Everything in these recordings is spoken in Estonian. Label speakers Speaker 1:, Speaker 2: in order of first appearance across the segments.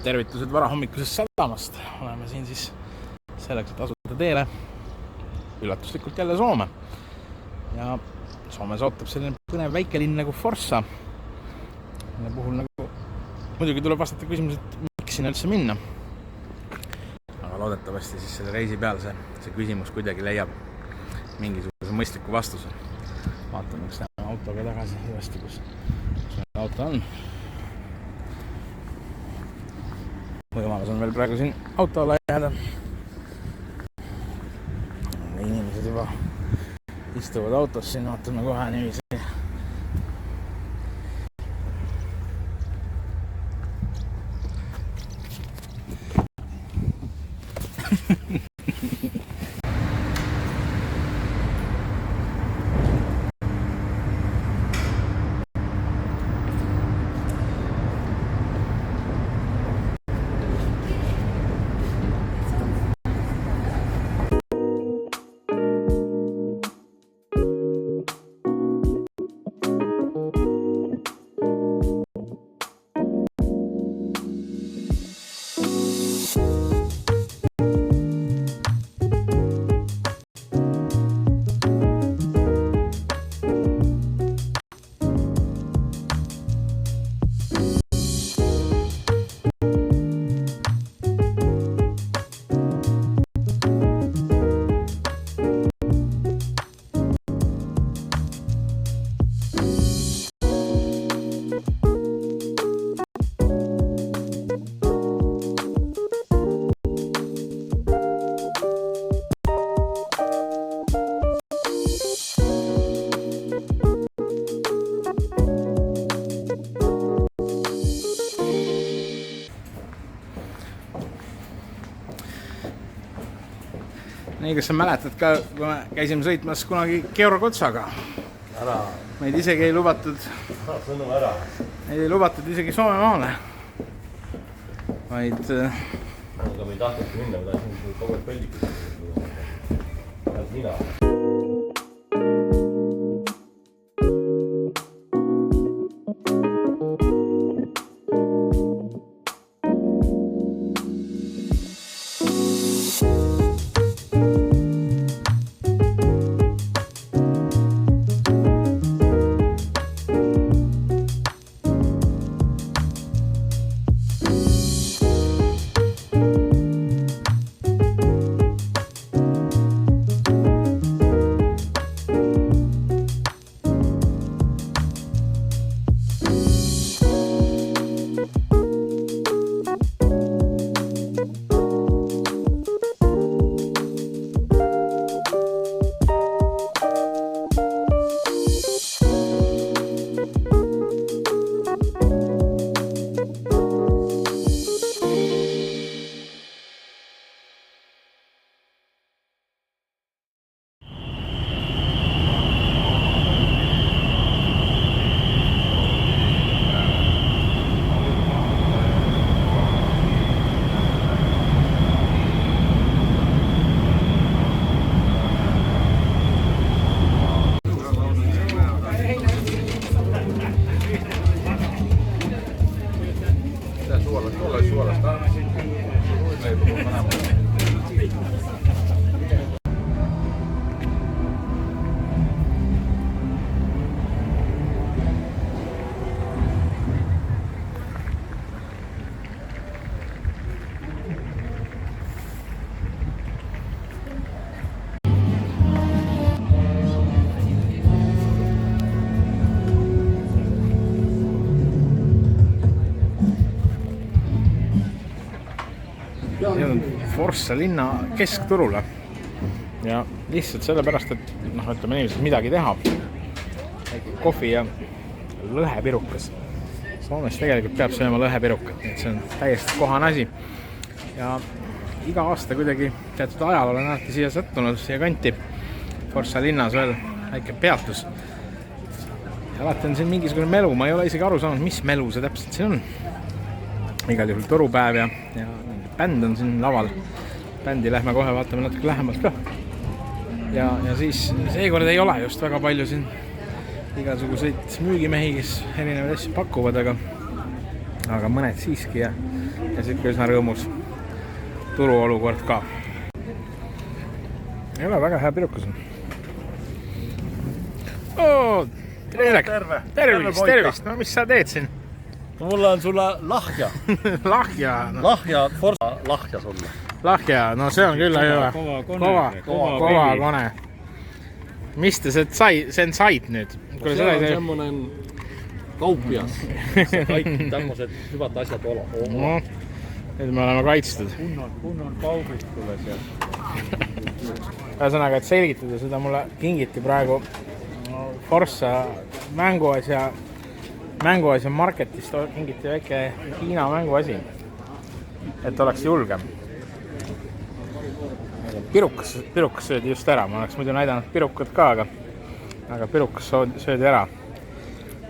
Speaker 1: tervitused varahommikusest sadamast. Oleme siin siis selleks, et asuda teele üllatuslikult jälle Soome. Ja Soomes ootab selline põnev väikelinn nagu Forssa. Mille puhul nagu muidugi tuleb vastata küsimus, et miks sinna üldse minna. Aga loodetavasti siis selle reisi peal see küsimus kuidagi leiab mingisuguse mõistliku vastuse. Vaatame, kas läheme autoga tagasi uuesti, kus meil auto on. Võimalus on veel praegu siin autole jääda. Inimesed juba istuvad autos siin, vaatame kohe niiviisi. Nii, kas sa mäletad ka, kui me käisime sõitmas kunagi Georg-Otsaga? Meid isegi ei lubatud isegi Soomemaale. Vaid
Speaker 2: aga me ei tahtnud minna, me tahtnud kogu aeg peldikud mina.
Speaker 1: Forssa linna keskturule ja lihtsalt sellepärast, et ütleme inimesed midagi teha. Kohvi ja lõhepirukas. Soomes tegelikult peab sööma lõhepirukat, et see on täiesti kohane asi. Ja iga aasta kuidagi teatud ajal olen alati siia sattunud, siia kanti Forssa linnas veel väike peatus. Ja alati on siin mingisugune melu, ma ei ole isegi aru saanud, mis melu see täpselt siin on. Igal juhul torupäev ja bänd on siin laval. Bändi lähme kohe vaatame natuke lähemalt ka. Ja siis seekord ei ole just väga palju siin igasuguseid müügimehi, kes erinevaid asju pakuvad, aga mõned siiski ja ja siuke üsna rõõmus turuolukord ka. Ei ole väga hea pirukas on. Tervist, no mis sa teed siin?
Speaker 2: No mulle on sulle lahja.
Speaker 1: Lahja,
Speaker 2: Forsa lahja sulle.
Speaker 1: Lahja, no see on küll kova kone. Mis te sen sait nüüd?
Speaker 2: See on semmonen kauppias. Kõik tämmöised hyvät asjad olla.
Speaker 1: No, nüüd me oleme kaitstud.
Speaker 2: Kunnon kaubit tule seal.
Speaker 1: Ühesõnaga, et selgitada seda mulle kingiti praegu Forsa mänguasja marketist kingiti väike Hiina mänguasi, et oleks julgem. Pirukas söödi just ära, ma oleks muidu näidanud pirukat ka, aga pirukas söödi ära.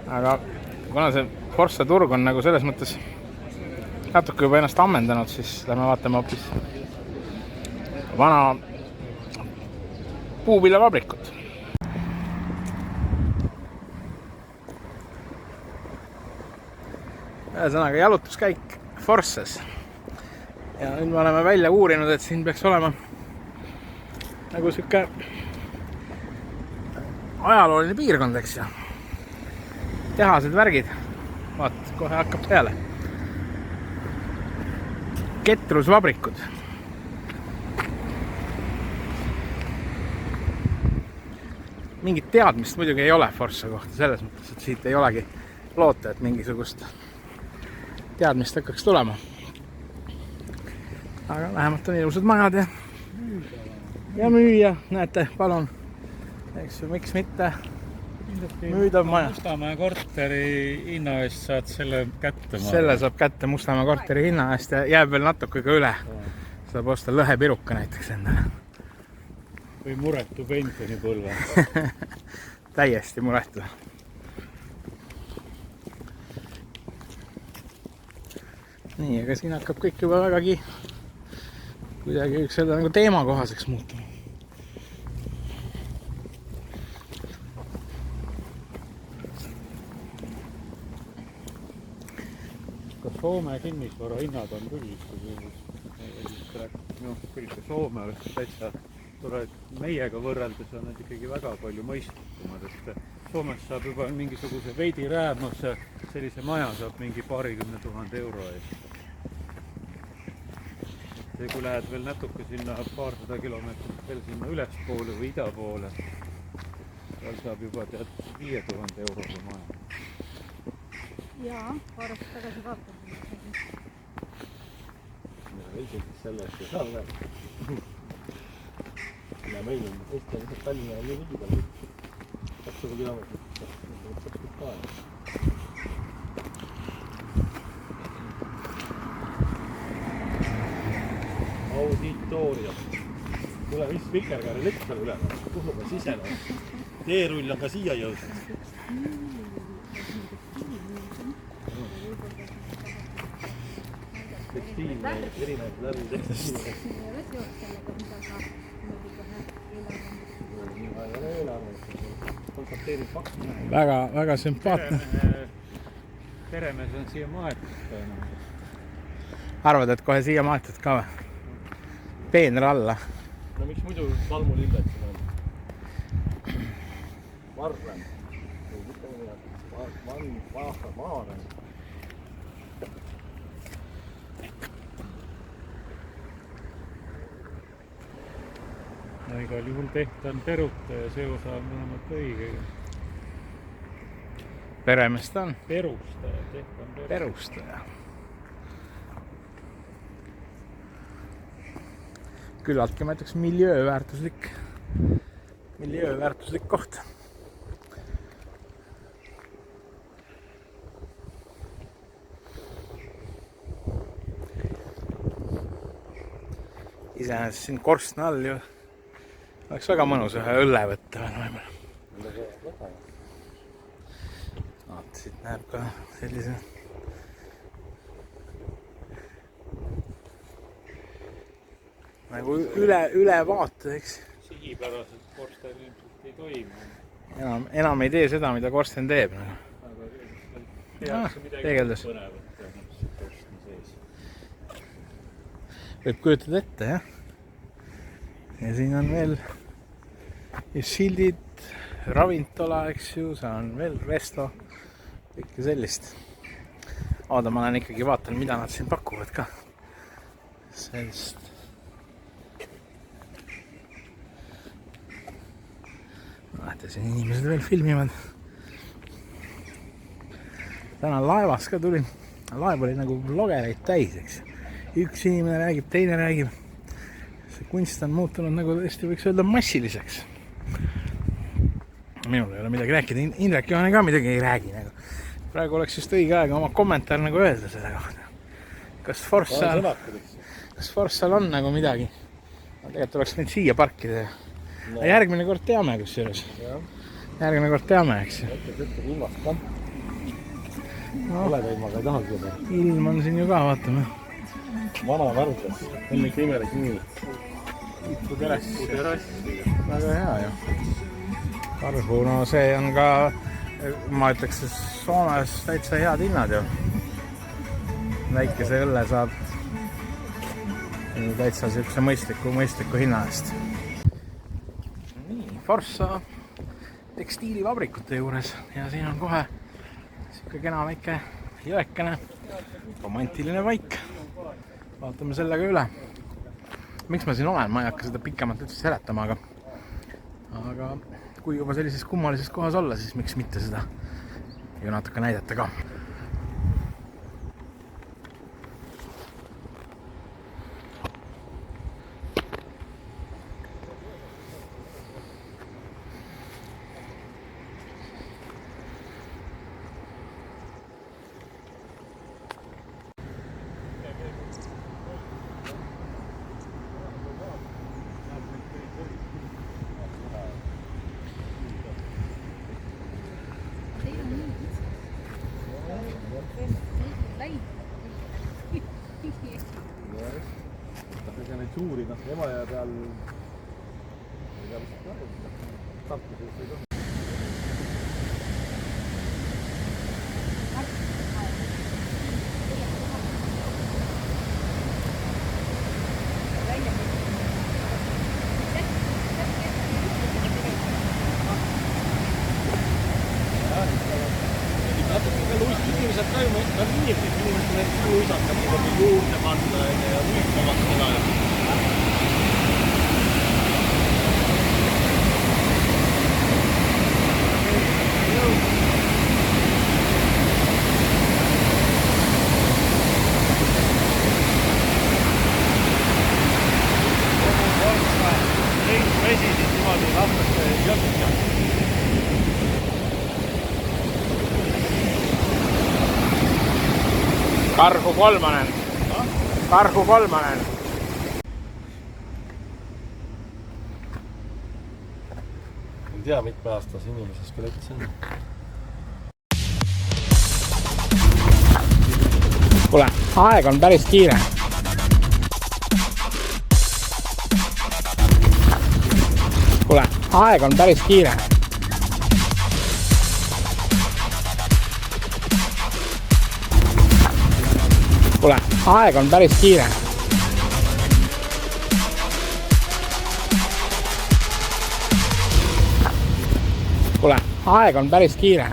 Speaker 1: Aga kuna see Forsa turg on nagu selles mõttes natuke juba ennast ammendanud, siis lähme vaatame hoopis vana puuviljavabrikut. Ühesõnaga jalutuskäik Forsas. Ja nüüd me oleme välja uurinud, et siin peaks olema nagu siuke ajalooline piirkond, eks ja tehased värgid. Vaat, kohe hakkab peale. Ketrusvabrikud. Mingit teadmist muidugi ei ole Forsa kohta, selles mõttes, et siit ei olegi loota, et mingisugust teadmist hakkaks tulema. Aga vähemalt on ilusad majad ja müüa, näete, palun. Eks ju, miks mitte müüdav maja.
Speaker 3: Mustamäe korteri hinna eest saad selle kätte.
Speaker 1: Selle saab kätte Mustamäe korteri hinna eest ja jääb veel natuke ka üle. Saab osta lõhepiruka näiteks endale.
Speaker 3: Või muretu pensionipõlve.
Speaker 1: Täiesti muretu. Nii, aga siin hakkab kõik juba vägagi kuidagi üks seda nagu teemakohaseks muutuma.
Speaker 3: Kas Soome kinnisvara hinnad on küll? Küll see Soome oleks täitsa tore, et meiega võrreldes on need ikkagi väga palju mõistlikumad, et Soomes saab juba mingisuguse veidi räämuse, sellise maja saab mingi 20 000 euro eest. Ja kui lähed veel natuke sinna paarsada kilomeetrit veel sinna ülespoole või ida poole, seal saab juba tead 5000 eurose maja.
Speaker 4: Jaa, vaadata tagasi vaatama.
Speaker 2: Isegi sellest ei saa veel. Ja meil on Eesti on lihtsalt Tallinna ja nii liigidel 200 kilomeetrit. Auditooria. Tule vist vikerkaari lipp seal üle. Kuhu ma sisenenud? Teerull on ka siia jõudnud. Tekstiilne, erinevad värvid tekstiilne.
Speaker 1: Väga sümpaatne.
Speaker 3: Peremees on siia maetud.
Speaker 1: Arvad, et kohe siia maetud ka või? Peenra alla.
Speaker 2: No miks muidu salmulilled siin on? Varrem. Maarem.
Speaker 3: No igal juhul tehtan peruta ja see osa on mõlemad õige.
Speaker 1: Peremest on?
Speaker 3: Perustaja, tehtan
Speaker 1: Perustaja. Küllaltki ma ütleks miljööväärtuslik koht. Iseenesest siin korstna all ju oleks väga mõnus ühe õlle võtta veel võib-olla. Vaat siit näeb ka sellise nagu üle vaate, eks.
Speaker 3: Sihipäraselt korsten ilmselt ei toimu.
Speaker 1: Enam ei tee seda, mida korsten teeb.
Speaker 3: Tehakse midagi
Speaker 1: peegeldus.
Speaker 3: põnevat korstni sees.
Speaker 1: võib kujutada ette, jah. Ja siin on veel sildid, ravintola, eks ju, see on veel resto, kõike sellist. Oota, ma lähen ikkagi vaatan, mida nad siin pakuvad ka. Sellist. Näete, siin inimesed veel filmivad. Täna laevas ka tulin. Laev oli nagu vlogereid täis, eks. Üks inimene räägib, teine räägib. See kunst on muutunud nagu tõesti võiks öelda massiliseks. Minul ei ole midagi rääkida. Indrek Johanne ka midagi ei räägi. Nagu. Praegu oleks just õige aega oma kommentaar nagu öelda selle kohta. Kas Forssal on nagu midagi? Tegelikult oleks neid siia parkida. No. Järgmine kord teame, kus juures. Järgmine kord teame, eks ju.
Speaker 2: Ilmast ka. Oleveilmaga ei tahagi juba.
Speaker 1: Ilm on siin ju ka, vaatame.
Speaker 2: Vana Värdes. On ikka imelik nimi.
Speaker 1: Iputerass. Väga hea ju. Karhu, no see on ka, ma ütleks, Soomes täitsa head hinnad ju. Väikese õlle saab täitsa siukse mõistliku hinna eest. Nii, Forssa tekstiilivabrikute juures ja siin on kohe siuke kena väike jõekene, romantiline paik. Vaatame sellega üle. Miks ma siin olen? Ma ei hakka seda pikemalt üldse seletama, aga kui juba sellises kummalises kohas olla, siis miks mitte seda ju natuke näidata ka.
Speaker 2: Suuri, Emajõe peal ei tea, mis Tartus ei tohi. Inimesed ka ju mõistavad inimesed luisakad juurde panna ja luistavat seda.
Speaker 1: Karhu kolmanen. Karhu kolmanen.
Speaker 2: Ei tea, mitme aastas inimeses skelett see on.
Speaker 1: Kuule, aeg on päris kiire. Kuule, aeg on päris kiire. Kuule, aeg on päris kiire. Kuule, aeg on päris kiire.